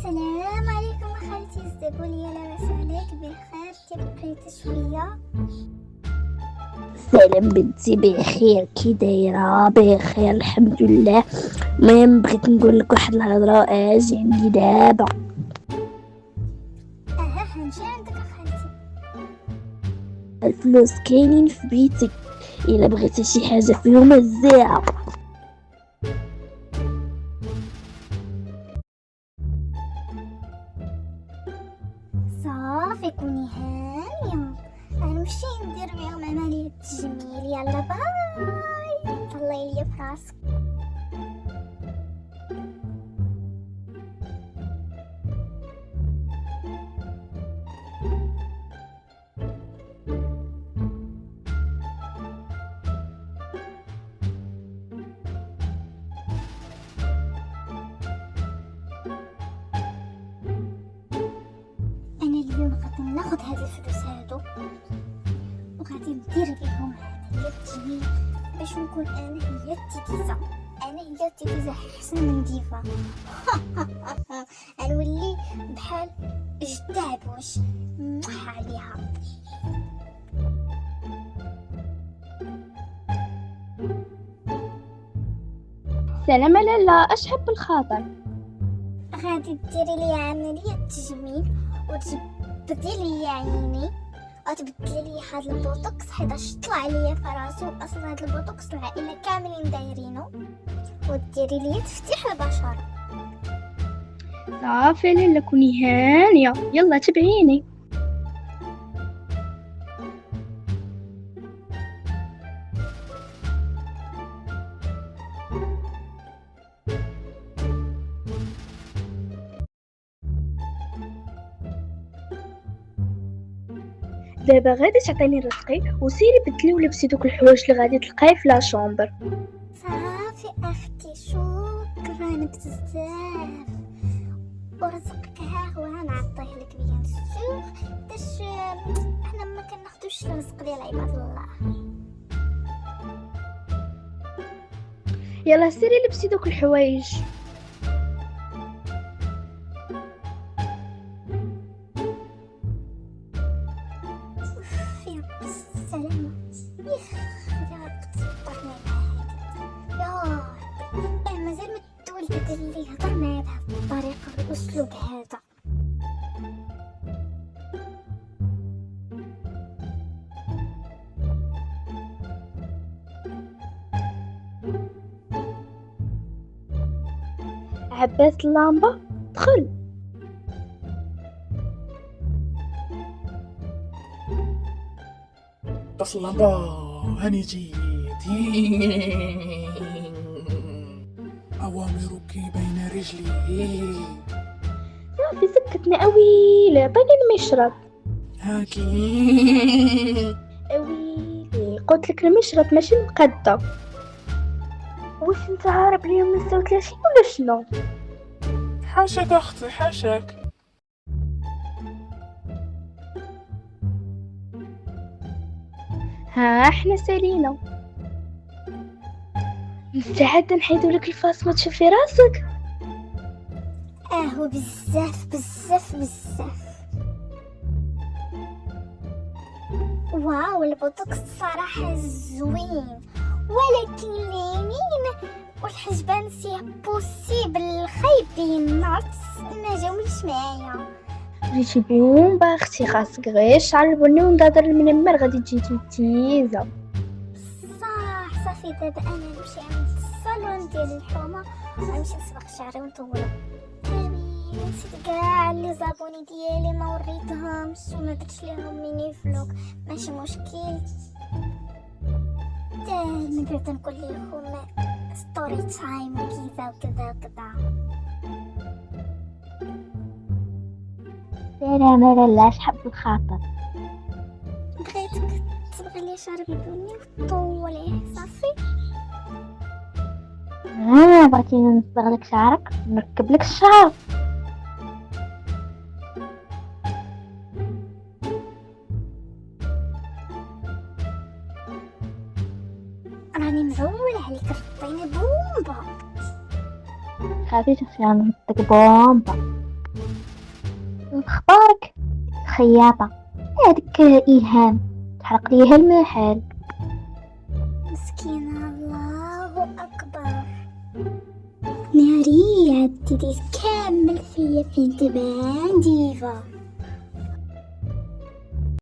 السلام عليكم خالتي الزبولية، لاباس عليك؟ بخير؟ كي بقيتي شويه؟ سلام بنتي، بخير. كي دايره؟ بخير الحمد لله. المهم بغيت نقول لك واحد الهضره اجي عندي دابا. هنمشي عندك خالتي. الفلوس كاينين في بيتك، الا بغيتي شي حاجه فيهم هزيها. صافي كوني هانيه، غنمشي ندير بهم عمليه تجميل. يلا باي، طلعي ليا في راسك. انا اليوم غادي ناخذ هاد الفلوس هادو وغادي ندير بهم عمليه تجميل باش نكون انا هي التيكيزه. انا هي التيكيزه احسن من ديفا. غنولي بحال جدة عبوش محا عليها. سلام لالا، اشحب بالخاطر. غادي ديري لي عمليه تجميل وتبدلي لي عيني وتبدلي لي هاد البوتوكس حيت طلع ليا في راسي، واصلا هاد البوتوكس العائله كاملين دايرينو، وديري لي تفتيح البشره. صافي لالا كوني هانيه، يلا تبعيني. دابا غادي تعطيني رزقي وسيري بدلي ولبسي دوك الحوايج اللي غادي تلقاي في لا شومبر. صافي اختي، شكرا بزاف، ورزقك ها هو نعطيه لك بيان سور، باش حنا ما كناخدوش الرزق ديال عباد الله. يلا سيري لبسي دوك الحوايج. يا رب السلامة، يا رب تصبرني مع هادي، يا رب مازال ما تولد هذا اللي هضر معايا بهاد الطريقة بالأسلوب هذا. عباس اللامبه، دخل. طفل اللمبة، هاني جيت. أوامرك بين رجلي. صافي سكتنا اويلي، عطيني المشرب. هاكي. اويلي قلت لك المشرب ماشي المقدة. واش انت عارف اليوم من 36 ولا شنو؟ حاشاك أختي، حاشاك. ها احنا سالينا، مستعد نحيدو لك الفاس ما تشوفي راسك. بزاف بزاف بزاف. واو، البوتوكس صراحة زوين، ولكن اليمين والحجبان سي بوسيبل خايبين، معرفتش ما جاوش معايا. جيتي بومبا اختي، خاصك غير شعر البني ونضادر المنمر غادي تجي تيزا. صح صافي، دابا انا نمشي عند الصالون ديال الحومه، غنمشي نصبغ شعري ونطولو. نسيت كاع لي زابوني ديالي ما وريتهمش وما درتش ليهم ميني فلوق، ماشي مشكل. نقدر نقول لكم ستوري تايم وكذا وكذا وكذا. سلام لالا، اشحب بالخاطر. بغيتك تصبغي لي شعري بالبني وطوليه. صافي بغيتيني نصبغ لك شعرك، نركب لك الشعر. راني مزوله عليك، رطيني بومبا. خافيش اختي، غنحطك بومبا. اخبارك خياطة؟ هذيك إلهام تحرق ليها المحل. مسكينة، الله أكبر. ناري عديتي كامل فيا فين تبان ديفا.